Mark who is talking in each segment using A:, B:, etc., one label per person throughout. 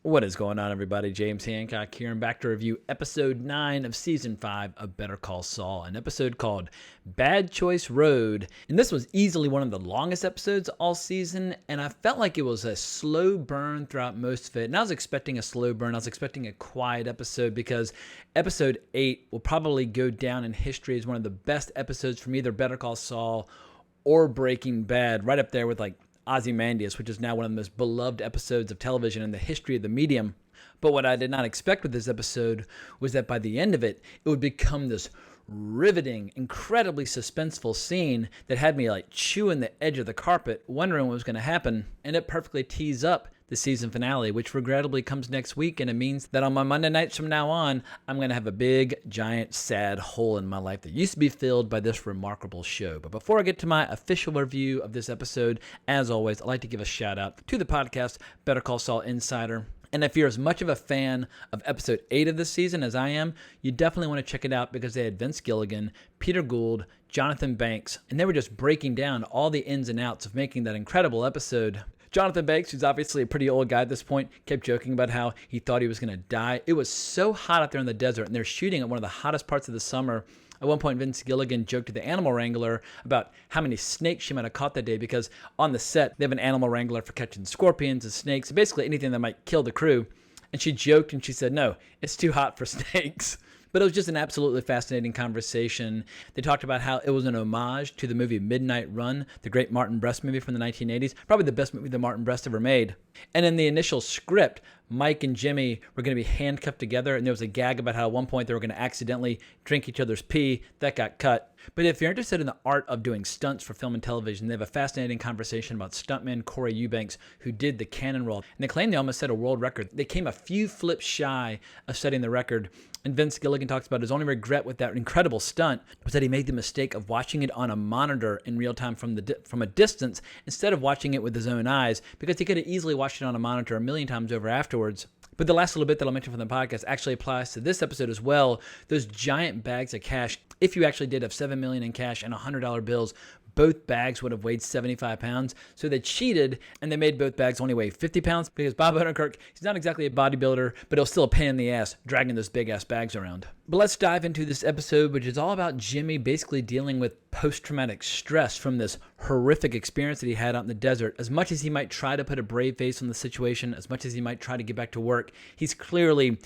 A: What is going on, everybody? James Hancock here, and back to review episode 9 of season 5 of Better Call Saul, an episode called Bad Choice Road. And this was easily one of the longest episodes all season, and I felt like it was a slow burn throughout most of it. And I was expecting a slow burn. I was expecting a quiet episode because episode 8 will probably go down in history as one of the best episodes from either Better Call Saul or Breaking Bad, right up there with like Ozymandias, which is now one of the most beloved episodes of television in the history of the medium. But what I did not expect with this episode was that by the end of it, it would become this riveting, incredibly suspenseful scene that had me like chewing the edge of the carpet, wondering what was going to happen, and it perfectly tees up the season finale, which regrettably comes next week, and it means that on my Monday nights from now on, I'm going to have a big, giant, sad hole in my life that used to be filled by this remarkable show. But before I get to my official review of this episode, as always, I'd like to give a shout out to the podcast Better Call Saul Insider. And if you're as much of a fan of episode 8 of this season as I am, you definitely want to check it out because they had Vince Gilligan, Peter Gould, Jonathan Banks, and they were just breaking down all the ins and outs of making that incredible episode. Jonathan Banks, who's obviously a pretty old guy at this point, kept joking about how he thought he was going to die. It was so hot out there in the desert, and they're shooting at one of the hottest parts of the summer. At one point, Vince Gilligan joked to the animal wrangler about how many snakes she might have caught that day because on the set, they have an animal wrangler for catching scorpions and snakes, basically anything that might kill the crew. And she joked and she said, no, it's too hot for snakes. But it was just an absolutely fascinating conversation. They talked about how it was an homage to the movie Midnight Run, the great Martin Brest movie from the 1980s, probably the best movie that Martin Brest ever made. And in the initial script, Mike and Jimmy were going to be handcuffed together, and there was a gag about how at one point they were going to accidentally drink each other's pee. That got cut. But if you're interested in the art of doing stunts for film and television, they have a fascinating conversation about stuntman Corey Eubanks, who did the cannon roll. And they claim they almost set a world record. They came a few flips shy of setting the record. And Vince Gilligan talks about his only regret with that incredible stunt was that he made the mistake of watching it on a monitor in real time from a distance instead of watching it with his own eyes, because he could have easily watched it on a monitor a million times over afterwards. But the last little bit that I'll mention from the podcast actually applies to this episode as well. Those giant bags of cash, if you actually did have $7 million in cash and $100 bills, both bags would have weighed 75 pounds. So they cheated, and they made both bags only weigh 50 pounds because Bob Odenkirk, he's not exactly a bodybuilder, but he'll still a pain in the ass dragging those big-ass bags around. But let's dive into this episode, which is all about Jimmy basically dealing with post-traumatic stress from this horrific experience that he had out in the desert. As much as he might try to put a brave face on the situation, as much as he might try to get back to work, he's clearly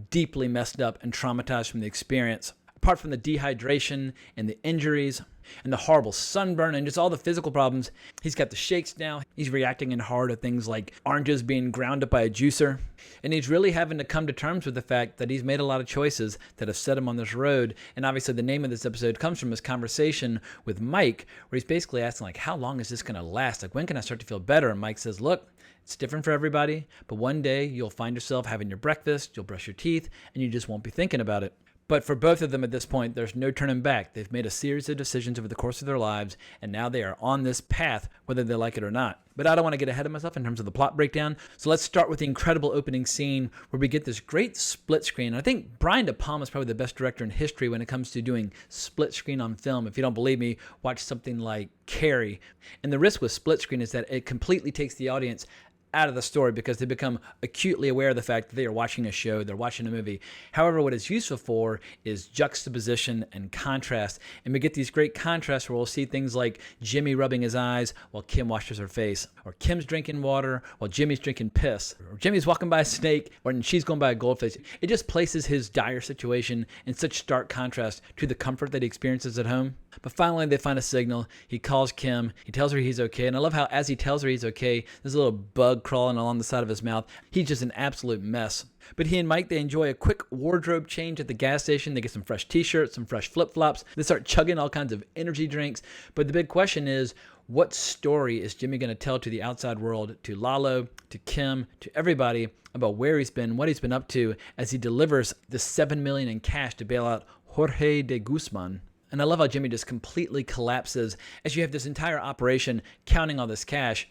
A: deeply messed up and traumatized from the experience. Apart from the dehydration and the injuries and the horrible sunburn and just all the physical problems, he's got the shakes now. He's reacting in hard to things like oranges being ground up by a juicer. And he's really having to come to terms with the fact that he's made a lot of choices that have set him on this road. And obviously the name of this episode comes from his conversation with Mike, where he's basically asking, like, how long is this going to last? Like, when can I start to feel better? And Mike says, look, it's different for everybody, but one day you'll find yourself having your breakfast, you'll brush your teeth, and you just won't be thinking about it. But for both of them at this point, there's no turning back. They've made a series of decisions over the course of their lives, and now they are on this path, whether they like it or not. But I don't want to get ahead of myself in terms of the plot breakdown, so let's start with the incredible opening scene where we get this great split screen. I think Brian De Palma is probably the best director in history when it comes to doing split screen on film. If you don't believe me, watch something like Carrie. And the risk with split screen is that it completely takes the audience out of the story because they become acutely aware of the fact that they are watching a show, they're watching a movie. However, what it's useful for is juxtaposition and contrast. And we get these great contrasts where we'll see things like Jimmy rubbing his eyes while Kim washes her face, or Kim's drinking water while Jimmy's drinking piss, or Jimmy's walking by a snake or she's going by a goldfish. It just places his dire situation in such stark contrast to the comfort that he experiences at home. But finally, they find a signal. He calls Kim. He tells her he's okay. And I love how as he tells her he's okay, there's a little bug crawling along the side of his mouth. He's just an absolute mess. But he and Mike, they enjoy a quick wardrobe change at the gas station. They get some fresh t-shirts, some fresh flip-flops. They start chugging all kinds of energy drinks. But the big question is, what story is Jimmy going to tell to the outside world, to Lalo, to Kim, to everybody about where he's been, what he's been up to as he delivers the $7 million in cash to bail out Jorge de Guzman? And I love how Jimmy just completely collapses as you have this entire operation counting all this cash.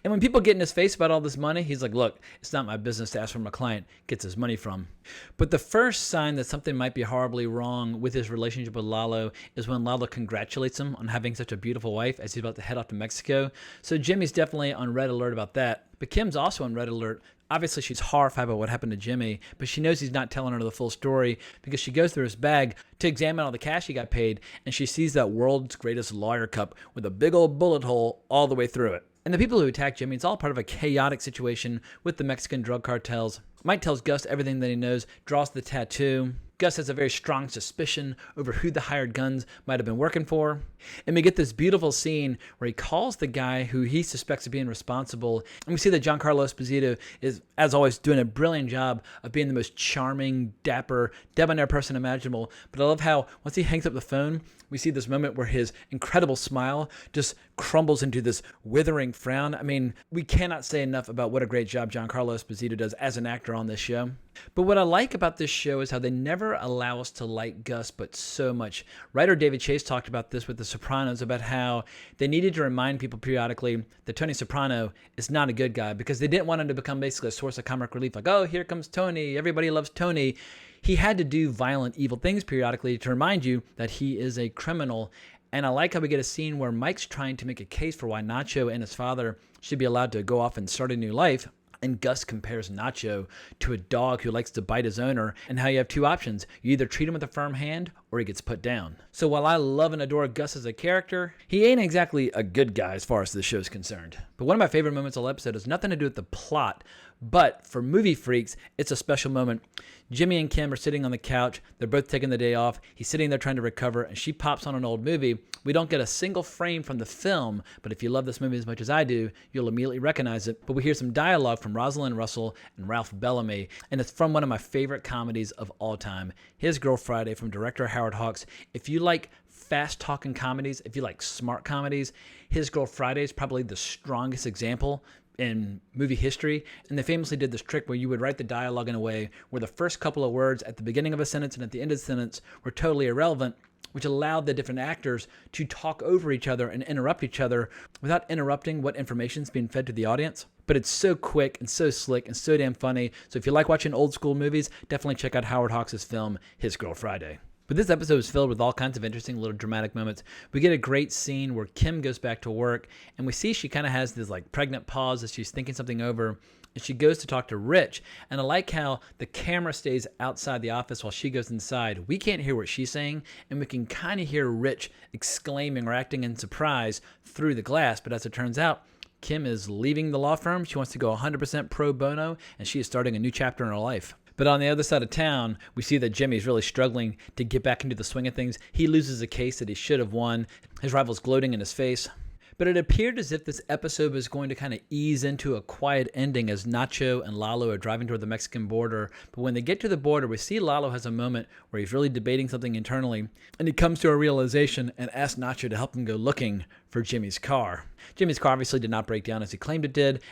A: And when people get in his face about all this money, he's like, look, it's not my business to ask where my client gets his money from. But the first sign that something might be horribly wrong with his relationship with Lalo is when Lalo congratulates him on having such a beautiful wife as he's about to head off to Mexico. So Jimmy's definitely on red alert about that. But Kim's also on red alert Obviously, she's horrified by what happened to Jimmy, but she knows he's not telling her the full story because she goes through his bag to examine all the cash he got paid, and she sees that world's greatest lawyer cup with a big old bullet hole all the way through it. And the people who attack Jimmy, it's all part of a chaotic situation with the Mexican drug cartels. Mike tells Gus everything that he knows, draws the tattoo. Gus has a very strong suspicion over who the hired guns might have been working for. And we get this beautiful scene where he calls the guy who he suspects of being responsible. And we see that Giancarlo Esposito is, as always, doing a brilliant job of being the most charming, dapper, debonair person imaginable. But I love how once he hangs up the phone, we see this moment where his incredible smile just crumbles into this withering frown. I mean, we cannot say enough about what a great job Giancarlo Esposito does as an actor on this show. But what I like about this show is how they never allow us to like Gus, but so much. Writer David Chase talked about this with The Sopranos, about how they needed to remind people periodically that Tony Soprano is not a good guy because they didn't want him to become basically a source of comic relief. Like, oh, here comes Tony. Everybody loves Tony. He had to do violent, evil things periodically to remind you that he is a criminal. And I like how we get a scene where Mike's trying to make a case for why Nacho and his father should be allowed to go off and start a new life. And Gus compares Nacho to a dog who likes to bite his owner, and how you have two options. You either treat him with a firm hand or he gets put down. So while I love and adore Gus as a character, he ain't exactly a good guy as far as the show's concerned. But one of my favorite moments of the episode has nothing to do with the plot, but for movie freaks, it's a special moment. Jimmy and Kim are sitting on the couch. They're both taking the day off. He's sitting there trying to recover, and she pops on an old movie. We don't get a single frame from the film, but if you love this movie as much as I do, you'll immediately recognize it. But we hear some dialogue from Rosalind Russell and Ralph Bellamy, and it's from one of my favorite comedies of all time, His Girl Friday, from director Howard Hawks. If you like fast-talking comedies, if you like smart comedies, His Girl Friday is probably the strongest example in movie history. And they famously did this trick where you would write the dialogue in a way where the first couple of words at the beginning of a sentence and at the end of the sentence were totally irrelevant, which allowed the different actors to talk over each other and interrupt each other without interrupting what information is being fed to the audience. But it's so quick and so slick and so damn funny. So if you like watching old school movies, definitely check out Howard Hawks' film, His Girl Friday. But this episode is filled with all kinds of interesting little dramatic moments. We get a great scene where Kim goes back to work, and we see she kind of has this like pregnant pause as she's thinking something over, and she goes to talk to Rich. And I like how the camera stays outside the office while she goes inside. We can't hear what she's saying, and we can kind of hear Rich exclaiming or acting in surprise through the glass. But as it turns out, Kim is leaving the law firm. She wants to go 100% pro bono, and she is starting a new chapter in her life. But on the other side of town, we see that Jimmy's really struggling to get back into the swing of things. He loses a case that he should have won. His rival's gloating in his face. But it appeared as if this episode was going to kind of ease into a quiet ending as Nacho and Lalo are driving toward the Mexican border. But when they get to the border, we see Lalo has a moment where he's really debating something internally, and he comes to a realization and asks Nacho to help him go looking for Jimmy's car. Jimmy's car obviously did not break down as he claimed it did.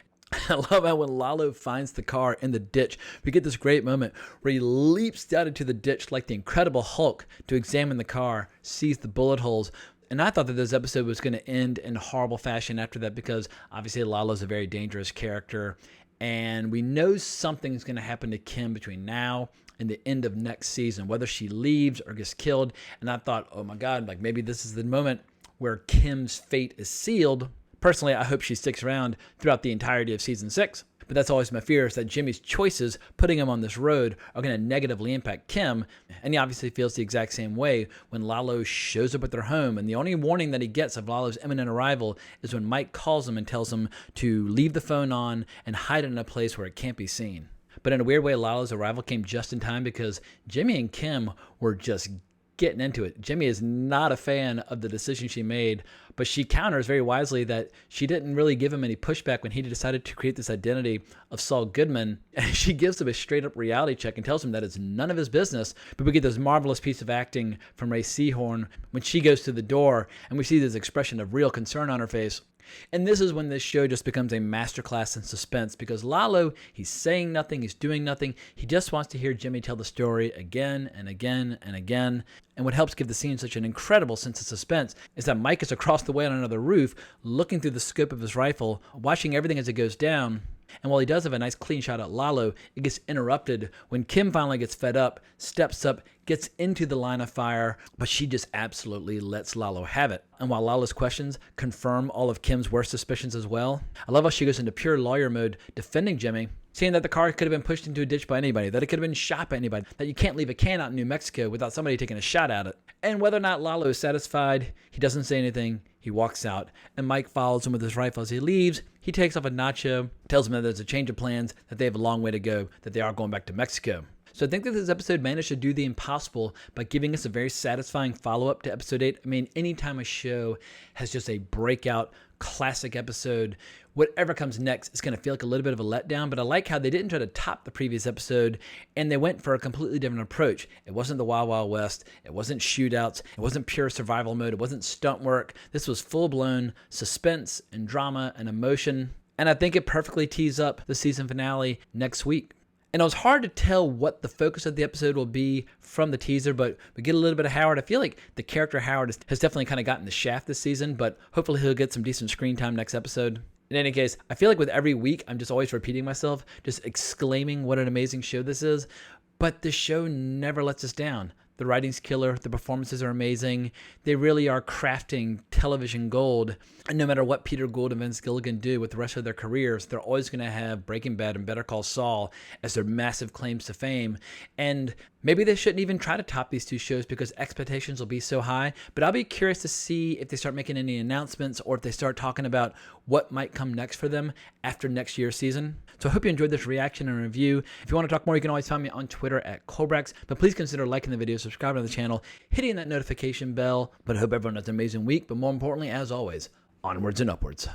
A: I love how when Lalo finds the car in the ditch, we get this great moment where he leaps down into the ditch like the Incredible Hulk to examine the car, sees the bullet holes. And I thought that this episode was going to end in horrible fashion after that because obviously Lalo's a very dangerous character. And we know something's going to happen to Kim between now and the end of next season, whether she leaves or gets killed. And I thought, oh my God, like maybe this is the moment where Kim's fate is sealed. Personally, I hope she sticks around throughout the entirety of season 6. But that's always my fear, is that Jimmy's choices putting him on this road are going to negatively impact Kim. And he obviously feels the exact same way when Lalo shows up at their home. And the only warning that he gets of Lalo's imminent arrival is when Mike calls him and tells him to leave the phone on and hide it in a place where it can't be seen. But in a weird way, Lalo's arrival came just in time because Jimmy and Kim were just getting into it. Jimmy is not a fan of the decision she made, but she counters very wisely that she didn't really give him any pushback when he decided to create this identity of Saul Goodman. And she gives him a straight up reality check and tells him that it's none of his business. But we get this marvelous piece of acting from Ray Seahorn when she goes to the door and we see this expression of real concern on her face. And this is when this show just becomes a masterclass in suspense because Lalo, he's saying nothing, he's doing nothing. He just wants to hear Jimmy tell the story again and again and again. And what helps give the scene such an incredible sense of suspense is that Mike is across the way on another roof, looking through the scope of his rifle, watching everything as it goes down. And while he does have a nice clean shot at Lalo, it gets interrupted when Kim finally gets fed up, steps up, gets into the line of fire, but she just absolutely lets Lalo have it. And while Lalo's questions confirm all of Kim's worst suspicions as well, I love how she goes into pure lawyer mode defending Jimmy, saying that the car could have been pushed into a ditch by anybody, that it could have been shot by anybody, that you can't leave a can out in New Mexico without somebody taking a shot at it. And whether or not Lalo is satisfied, he doesn't say anything, he walks out, and Mike follows him with his rifle as he leaves. He takes off a nacho, tells him that there's a change of plans, that they have a long way to go, that they are going back to Mexico. So I think that this episode managed to do the impossible by giving us a very satisfying follow-up to episode 8. I mean, anytime a show has just a breakout classic episode, whatever comes next is going to feel like a little bit of a letdown, but I like how they didn't try to top the previous episode, and they went for a completely different approach. It wasn't the Wild Wild West, it wasn't shootouts, it wasn't pure survival mode, it wasn't stunt work. This was full-blown suspense and drama and emotion, and I think it perfectly tees up the season finale next week. And it was hard to tell what the focus of the episode will be from the teaser, but we get a little bit of Howard. I feel like the character Howard has definitely kind of gotten the shaft this season, but hopefully he'll get some decent screen time next episode. In any case, I feel like with every week, I'm just always repeating myself, just exclaiming what an amazing show this is, but the show never lets us down. The writing's killer, the performances are amazing, they really are crafting television gold, and no matter what Peter Gould and Vince Gilligan do with the rest of their careers, they're always going to have Breaking Bad and Better Call Saul as their massive claims to fame, and maybe they shouldn't even try to top these two shows because expectations will be so high, but I'll be curious to see if they start making any announcements or if they start talking about what might come next for them after next year's season. So I hope you enjoyed this reaction and review. If you want to talk more, you can always find me on Twitter at Colbrax, but please consider liking the video, subscribing to the channel, hitting that notification bell. But I hope everyone has an amazing week, but more importantly, as always, onwards and upwards.